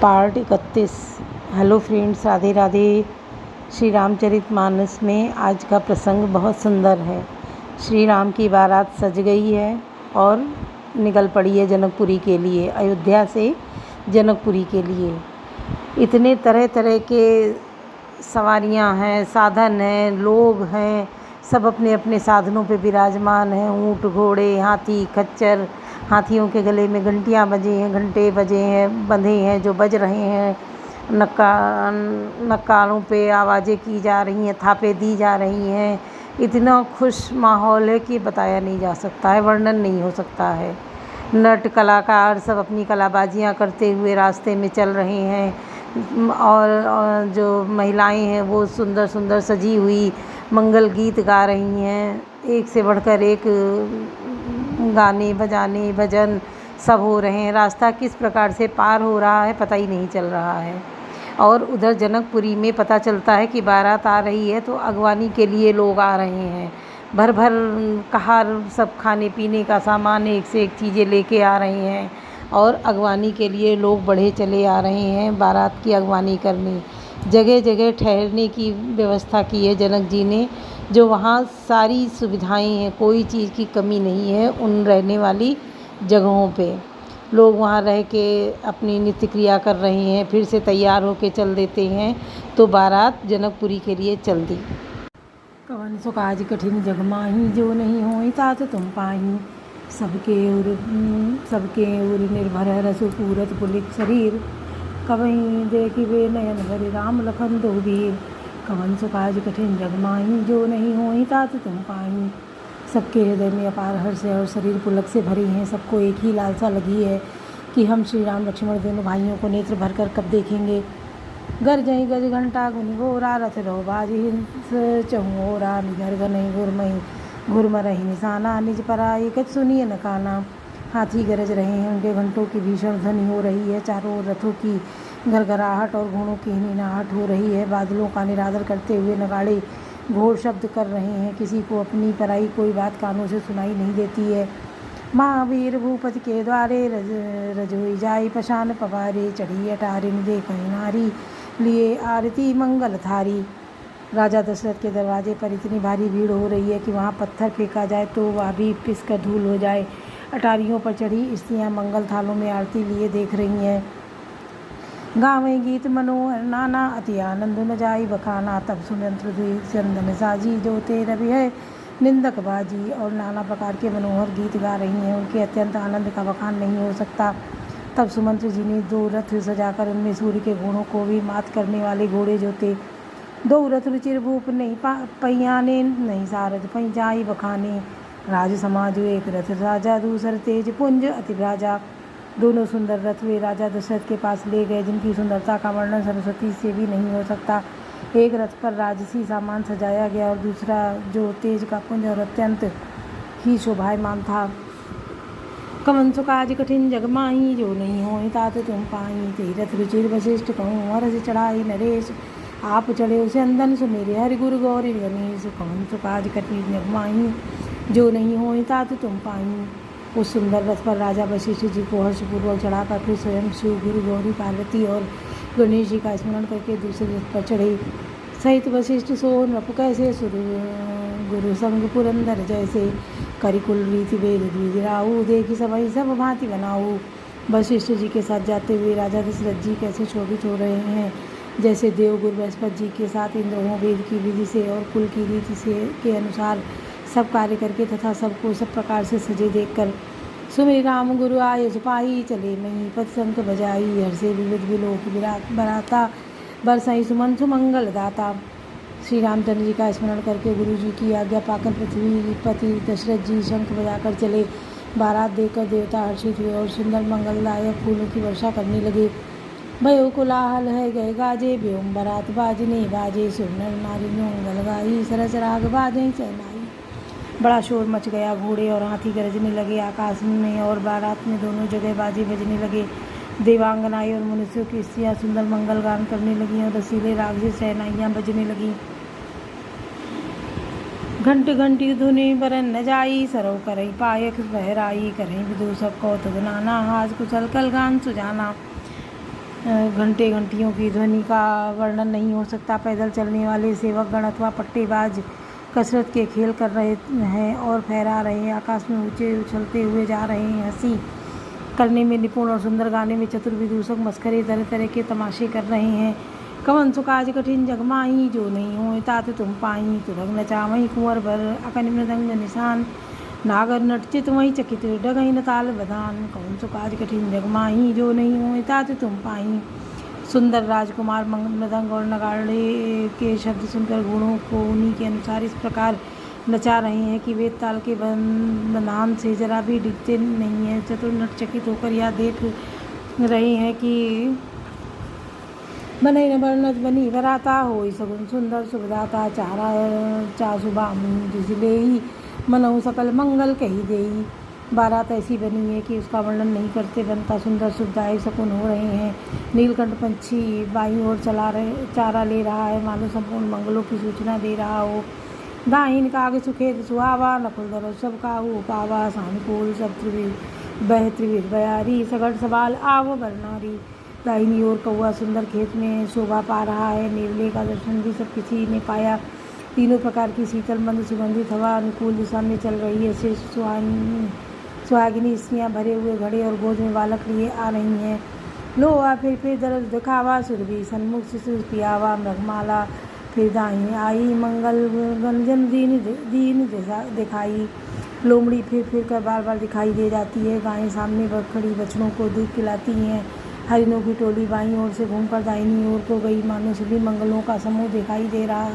Part 31। Hello friends, Radhe Radhe. Shri Ramcharitmanas में आज का प्रसंग बहुत सुंदर है। श्री राम की बारात सज गई है और निकल पड़ी है जनकपुरी के लिए, अयोध्या से जनकपुरी के लिए। इतने तरह तरह के सवारियां हैं, साधन हैं, लोग हैं, सब अपने अपने साधनों पे विराजमान हैं। ऊँट, घोड़े, हाथी, खच्चर। हाथियों के गले में घंटियाँ बजे हैं, घंटे बजे हैं, बंधे हैं जो बज रहे हैं। नक्कारों पे आवाज़ें की जा रही हैं, थापे दी जा रही हैं। इतना खुश माहौल है कि बताया नहीं जा सकता है, वर्णन नहीं हो सकता है। नट कलाकार सब अपनी कलाबाजियाँ करते हुए रास्ते में चल रहे हैं और जो महिलाएं हैं वो सुंदर सुंदर सजी हुई मंगल गीत गा रही हैं। एक से बढ़कर एक गाने बजाने भजन सब हो रहे हैं। रास्ता किस प्रकार से पार हो रहा है पता ही नहीं चल रहा है। और उधर जनकपुरी में पता चलता है कि बारात आ रही है तो अगवानी के लिए लोग आ रहे हैं। भर भर कहार सब खाने पीने का सामान, एक से एक चीज़ें लेके आ रहे हैं और अगवानी के लिए लोग बढ़े चले आ रहे हैं बारात की अगवानी करने। जगह जगह ठहरने की व्यवस्था की है जनक जी ने, जो वहाँ सारी सुविधाएं हैं, कोई चीज़ की कमी नहीं है उन रहने वाली जगहों पे। लोग वहाँ रह के अपनी नित्य क्रिया कर रहे हैं, फिर से तैयार होके चल देते हैं तो बारात जनकपुरी के लिए चल दी। कवन सो काज कठिन जग माही, जो नहीं होई तात तुम पाही। सबके उर निर्भर रसु पूरत पुलित शरीर। कवहीं देखिबे नयन भरि राम लखन दो वीर। कवन सो काज कठिन जग माही, जो नहीं होई तात तुम पाही। सबके हृदय में अपार हर्ष है और शरीर पुलक से भरी हैं। सबको एक ही लालसा लगी है कि हम श्री राम लक्ष्मण दोनों भाइयों को नेत्र भरकर कब देखेंगे। गरजई गज घंटा गुनि गोरा, रथ रहो बाजी हिंस चहुओरा। निगर गनई गुरमई घुरमरहि निशाना, निज पराई कछ सुनिए न काना। हाथी गरज रहे हैं, उनके घंटों की भीषण ध्वनि हो रही है। चारों ओर रथों की गरगराहट और घोड़ों की हिनहिनाहट हो रही है। बादलों का निरादर करते हुए नगाड़े घोर शब्द कर रहे हैं। किसी को अपनी पराई कोई बात कानों से सुनाई नहीं देती है। महावीर भूपति के द्वारे रजोई जाई पशान पवारे। चढ़ी अटारिन देखई नारी, लिए आरती मंगल थारी। राजा दशरथ के दरवाजे पर इतनी भारी भीड़ हो रही है कि वहाँ पत्थर फेंका जाए तो वह भी पिस कर धूल हो जाए। अटारियों पर चढ़ी स्त्रियाँ मंगल थालों में आरती लिए देख रही हैं। गावें गीत मनोहर नाना, अति आनंद न जाई बखाना। तब सुमंत्र दुई चंदन साजी, जो तेर भी है निंदक बाजी। और नाना प्रकार के मनोहर गीत गा रही हैं, उनके अत्यंत आनंद का बखान नहीं हो सकता। तब सुमंत्र जी ने 2 रथ सजाकर उनमें सूर्य के घोड़ों को भी मात करने वाले घोड़े जोते। 2 रथ रुचिर भूप नहीं पहियाने, नहीं सारथ पई जाई बखाने। राज समाज एक रथ राजा, दूसर तेज पुंज अति राजा। दोनों सुंदर रथ वे राजा दशरथ के पास ले गए, जिनकी सुंदरता का वर्णन सरस्वती से भी नहीं हो सकता। एक रथ पर राजसी सामान सजाया गया और दूसरा जो तेज का पुंज और अत्यंत ही शोभायमान था। कवन सो काज कठिन जग माही, जो नहीं होई तात तुम पाई। तीरथ रुचिर वशिष्ठ कहूँ हरष चढ़ाई नरेश। आप चढ़े उसे अंदन सुमेरे हरि गुरु गौरी गणेश। कवन सो काज कठिन जग माही, जो नहीं होई तात तुम पाई। उस सुंदर रथ पर राजा वशिष्ठ जी को हर्षपूर्वक चढ़ाकर फिर स्वयं शिव, गुरु, गौरी, पार्वती और गणेश जी का स्मरण करके दूसरे रथ पर चढ़े। सहित वशिष्ठ सो नृप कैसे, सुर गुरु संग पुरंदर जैसे। करिकुल रीति वेद द्विजराऊ, देखी सबई सब भांति बनाऊ। वशिष्ठ जी के साथ जाते हुए राजा दशरथ जी कैसे शोभित हो रहे हैं, जैसे देवगुरु बृहस्पति जी के साथ इंद्र हों। वेद की विधि से और कुल की रीति से के अनुसार सब कार्य करके तथा सबको सब प्रकार से सजे देखकर। सुमिर राम गुरु आय सुपाही, चले मही पद शंख बजाई। हर्षे विविध विलोक विराट बराता, बरसाई सुमन सुमंगल दाता। श्री रामचंद्र जी का स्मरण करके गुरु जी की आज्ञा पाकर पृथ्वीपति दशरथ जी शंख बजाकर चले। बारात देखकर देवता हर्षित हुए और सुंदर मंगलदायक फूलों की वर्षा करने लगे। भयो कोलाहल है गए गाजे, व्योम बारात बाजने बाजे। सुनर नारी मंगल गाई, सरस राग बाजे सहनाई। बड़ा शोर मच गया, घोड़े और हाथी गरजने लगे आकाश में और बारात में दोनों जगह बाजे बजने लगे। देवांगनाएं और मनुष्यों की स्त्रियाँ सुंदर मंगल गान करने लगीं और रसीले राग से शहनाइयाँ बजने लगीं। घंट घंटी धुनि बरन न जाई, सरव करई पायक बहराई। करहीं विदूषक कौतुक नाना, हाज कुशल कल गान सुजाना। घंटे घंटियों की ध्वनि का वर्णन नहीं हो सकता। पैदल चलने वाले सेवकगण अथवा पट्टेबाज कसरत के खेल कर रहे हैं और फहरा रहे हैं, आकाश में ऊंचे उछलते हुए जा रहे हैं। हंसी करने में निपुण और सुंदर गाने में चतुर विदूषक मस्करे तरह तरह के तमाशे कर रहे हैं। कवन सो काज कठिन जगमाही, जो नहीं होए तात तुम पाई। तुरग नचावही कुंवर बर, अकन मृदंग निशान। नागर नटचित वहीं चकित डगई न ताल बदान। कवन सो काज कठिन जगमाही, जो नहीं होए तात तुम पाई। सुंदर राजकुमार मृदंग और नगाड़े के शब्द सुनकर गुणों को उन्हीं के अनुसार इस प्रकार नचा रहे हैं कि वेद ताल के बंधन से जरा भी डिगते नहीं हैं। चतुर नटचकित होकर यह देख रहे हैं कि बनई न बरनत बनी बराता होई सगुन सुंदर सुभदाता। चारा चासुबा जिसले ही मनऊ सकल मंगल कही देई। बारात ऐसी बनी है कि उसका वर्णन नहीं करते बनता। सुंदर सुखदायक शकुन हो रहे हैं। नीलकंठ पंछी बाई ओर चारा ले रहा है, मानो संपूर्ण मंगलों की सूचना दे रहा हो। दाहिन काग सुखेद सुहावा, नकुल दर सब काहू पावा। सानुकूल सब त्रिविध बयारी, सगढ़ सवाल आव बरनारी। दाहिनी ओर कौआ सुंदर खेत में शोभा पा रहा है। नेवले का दर्शन भी सब किसी ने पाया। तीनों प्रकार की शीतल मंद सुगंधित हवा अनुकूल दिशा में चल रही है। शेष सुहागिनी स्त्रियाँ भरे हुए घड़े और गोद में बालक लिए आ रही हैं। लोहा फिर दरस दिखावा, सुरभि सन्मुख शिशु पियावा। मृगमाला फिर दाई आई, मंगल गंजन दीन दिखाई। लोमड़ी फिर कर बार बार दिखाई दे जाती है। गायें सामने खड़ी बछड़ों को दूध पिलाती हैं। हरिणों की टोली बाईं ओर से घूमकर दाहिनी ओर को गई, मानो सभी मंगलों का समूह दिखाई दे रहा।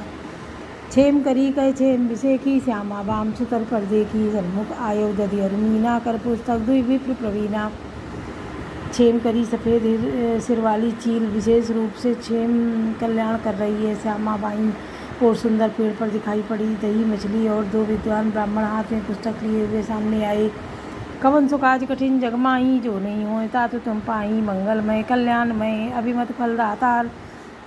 छेम करी कह छेम विषे की, श्यामा बाम सुतर पर देखी। सन्मुख आयो दधि मीना, कर पुस्तक दुई विप्र प्रवीणा। छेम करी सफ़ेद सिर वाली चील विशेष रूप से छेम कल्याण कर रही है। श्यामा बाईं और सुंदर पेड़ पर दिखाई पड़ी। दही मछली और दो विद्वान ब्राह्मण हाथ में पुस्तक लिए हुए सामने आए। कवन सो काज कठिन जगमाही, जो नहीं होए तात तुम पाई। मंगलमय कल्याणमय अभिमत फल दातार,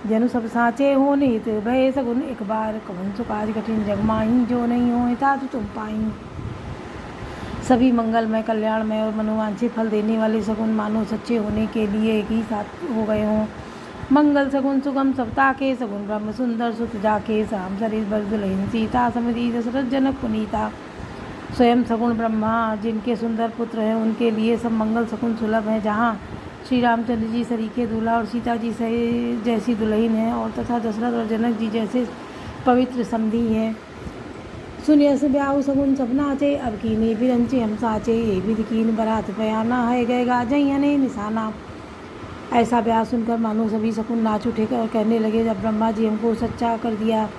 जनु सब साँचे हो निहित भय सगुन एक बार। कवन सो काज कठिन जगमाही, जो नहीं होए तात तुम पाई। सभी मंगलमय कल्याणमय और मनोवांछित फल देने वाले सगुन मानो सच्चे होने के लिए एक ही साथ हो गए हों। मंगल सगुन सुगम सप्ता के, सगुन ब्रह्म सुंदर सुत जाके। साम सरित बरदुलहीन सीता, समधी दशरथ जनक पुनीता। स्वयं सगुण ब्रह्मा जिनके सुंदर पुत्र हैं, उनके लिए सब मंगल सगुन सुलभ हैं। जहाँ श्री रामचंद्र जी सरीखे दूल्हा और सीता जी से जैसी दुल्हन है, और तथा दशरथ और जनक जी जैसे पवित्र समधी हैं। सुनिय से ब्याहु सगुन सब नाचे, अब कीने बिरंचे हम साचे। ये विधि कीन बरात पयाना, है गए गाजई हने निशाना। ऐसा ब्याह सुनकर मानो सभी शकुन नाच उठे और कहने लगे, जब ब्रह्मा जी हमको सच्चा कर दिया।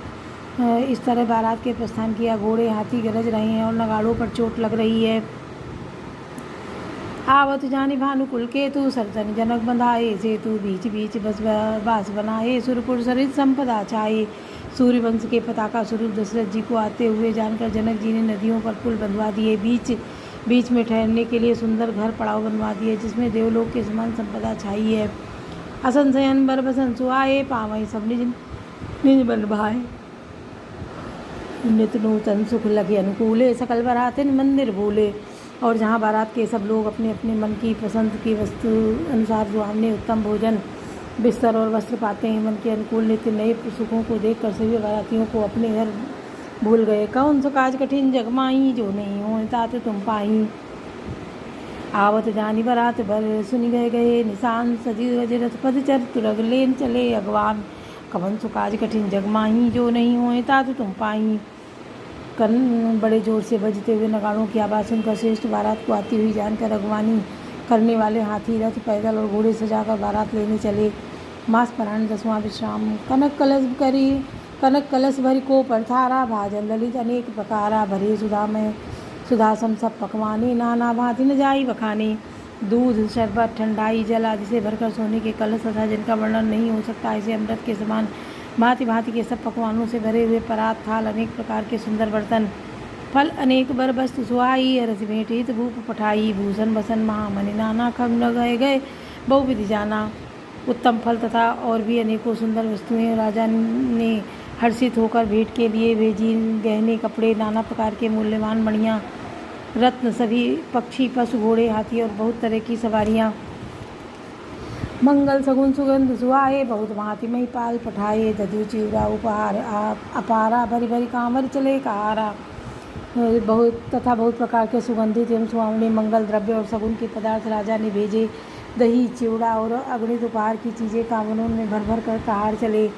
इस तरह बारात के प्रस्थान किया। घोड़े हाथी गरज रहे हैं और नगाड़ों पर चोट लग रही है। आवत जानी भानुकुल के तू, सरजन जनक बंधाए सेतु। बीच बीच बस बास बनाए, सुरपुर सरित संपदा छाए। सूर्यवंश के पताका स्वरूप दशरथ जी को आते हुए जानकर जनक जी ने नदियों पर पुल बनवा दिए। बीच में ठहरने के लिए सुंदर घर पड़ाव बनवा दिए, जिसमें देवलोक के समान संपदा छाई है। असन शयन बर बसन सुहाए, पावई सब निज बन भाए। नित नूतन सुख लगे अनुकूले, सकल बरातिन मंदिर भूले। और जहाँ बारात के सब लोग अपने अपने मन की पसंद की वस्तु अनुसार सुहावने उत्तम भोजन, बिस्तर और वस्त्र पाते हैं, मन के अनुकूल नित्य नए सुखों को देखकर सभी बारातियों को अपने घर भूल गए। कौन सो काज कठिन जगमाई, जो नहीं हो तात तुम पाई। आवत जानी बरात भर, सुनि गए निशान। सजी गजरथ पद चर, तुरग लेन चले अगवान। कवन सो काज कठिन जगमाही, जो नहीं हो तात तुम पाई। कन बड़े जोर से बजते हुए नगाड़ों की आवाज़ सुनकर श्रेष्ठ बारात को आती हुई जानकर अगवानी करने वाले हाथी, रथ, पैदल और घोड़े सजाकर बारात लेने चले। मास परायण 10वां विश्राम। कनक कलश भरी को परथारा, भाजन ललित अनेक प्रकारा। भरे सुधा में सुधासम सब पकवाने, नाना भांति न जाई बखाने। दूध, शरबत, ठंडाई, जल आदि से भरकर सोने के कलश तथा जिनका वर्णन नहीं हो सकता, ऐसे अमृत के समान भांति भांति के सब पकवानों से भरे हुए परात, थाल, अनेक प्रकार के सुंदर बर्तन, फल अनेक बर वस्तु सुहाई। रस भेंटित भूप पठाई, भूषण बसन महामणि नाना। खग न गए बहुविधि जाना। उत्तम फल तथा और भी अनेकों सुंदर वस्तुएं राजा ने हर्षित होकर भेंट के लिए भेजी। गहने, कपड़े, नाना प्रकार के मूल्यवान मणियाँ, रत्न, सभी पक्षी, पशु, घोड़े, हाथी और बहुत तरह की सवारियाँ। मंगल सगुन सुगंध सुहाए, बहुत भांति महिपाल पठाए, दधु चिवरा उपहार अपारा, भरी भरी कांवर चले कहारा। बहुत प्रकार के सुगंधित एवं सुहावने मंगल द्रव्य और सगुन के पदार्थ राजा ने भेजे। दही चिवड़ा और अगणित उपहार की चीज़ें कांवरों में भर भर कर कहार चले।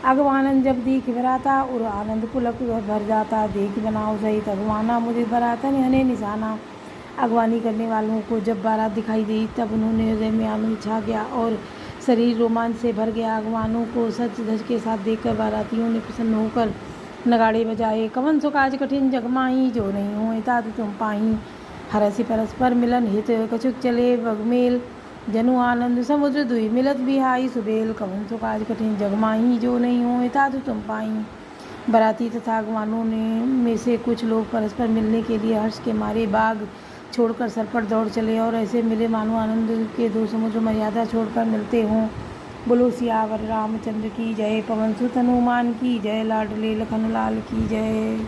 अगवानन जब दीख बराता और आनंद पुलक भर जाता, देख बनाओ सहित अगवाना मुझे बरातन हने निशाना। अगवानी करने वालों को जब बारात दिखाई दी तब उन्होंने हृदय में आनंद छा गया और शरीर रोमांच से भर गया। अगवानों को सच धज के साथ देखकर बारातियों ने प्रसन्न होकर नगाड़े बजाए। कवन सो काज कठिन जग माही, जो नहीं हो तात तुम पाही। हरसि परस्पर मिलन हित, कछुक चले बगमेल, जनु आनंद समुद्र दुई मिलत बिहाई सुबेल। कवन सो काज कठिन जग माही, जो नहीं हो तात तुम पाही। बाराती तथा अगवानों में से कुछ लोग परस्पर मिलने के लिए हर्ष के मारे बाग छोड़कर सरपट दौड़ चले और ऐसे मिले मानो आनंद के दो समुद्र मर्यादा छोड़कर मिलते हों। बोलो सियावर रामचंद्र की जय, पवन सुत हनुमान की जय, लाडले लखन लाल की जय।